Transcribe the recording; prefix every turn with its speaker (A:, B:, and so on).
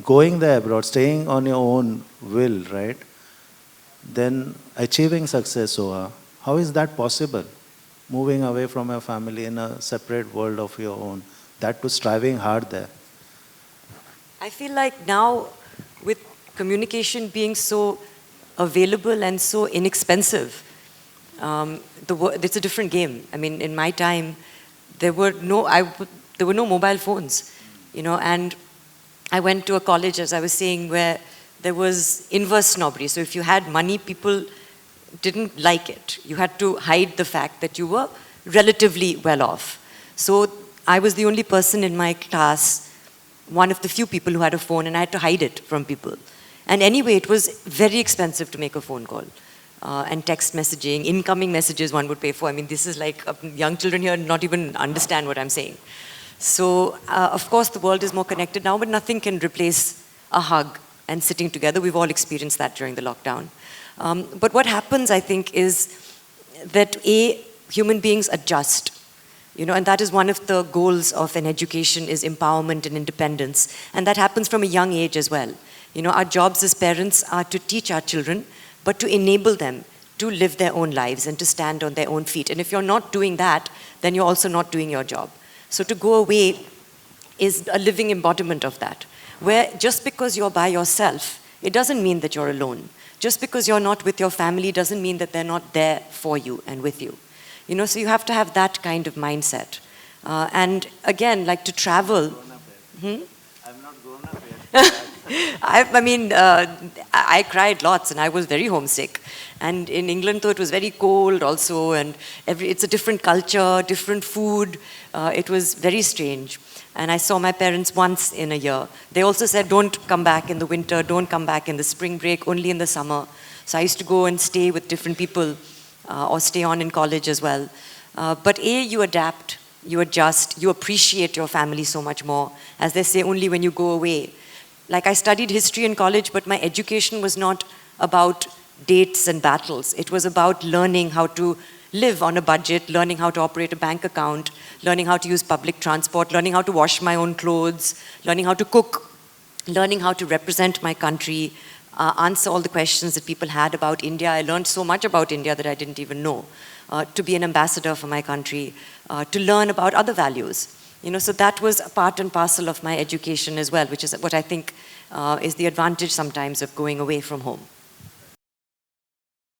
A: going there abroad, staying on your own will, right? Then achieving success, Soha, how is that possible? Moving away from your family in a separate world of your own, that too striving hard there.
B: I feel like now, with communication being so available and so inexpensive, it's a different game. I mean, in my time, there were no mobile phones, and I went to a college, as I was saying, where there was inverse snobbery. So if you had money, people didn't like it. You had to hide the fact that you were relatively well off. So I was the only person in my class, one of the few people who had a phone, and I had to hide it from people. And anyway, it was very expensive to make a phone call. And text messaging, incoming messages one would pay for. I mean, this is like young children here not even understand what I'm saying. So, of course, the world is more connected now, but nothing can replace a hug and sitting together. We've all experienced that during the lockdown. But what happens, I think, is that human beings adjust. And that is one of the goals of an education, is empowerment and independence. And that happens from a young age as well. Our jobs as parents are to teach our children, but to enable them to live their own lives and to stand on their own feet. And if you're not doing that, then you're also not doing your job. So to go away is a living embodiment of that, where just because you're by yourself, it doesn't mean that you're alone. Just because you're not with your family doesn't mean that they're not there for you and with you. So you have to have that kind of mindset. And again, like to travel.
A: I'm not grown up yet.
B: I cried lots and I was very homesick. And in England, though, it was very cold also, and it's a different culture, different food. It was very strange. And I saw my parents once in a year. They also said, don't come back in the winter, don't come back in the spring break, only in the summer. So I used to go and stay with different people or stay on in college as well. But you adapt, you adjust, you appreciate your family so much more. As they say, only when you go away. Like I studied history in college, but my education was not about dates and battles. It was about learning how to live on a budget, learning how to operate a bank account, learning how to use public transport, learning how to wash my own clothes, learning how to cook, learning how to represent my country, answer all the questions that people had about India. I learned so much about India that I didn't even know. To be an ambassador for my country, to learn about other values. So that was a part and parcel of my education as well, which is what I think is the advantage sometimes of going away from home.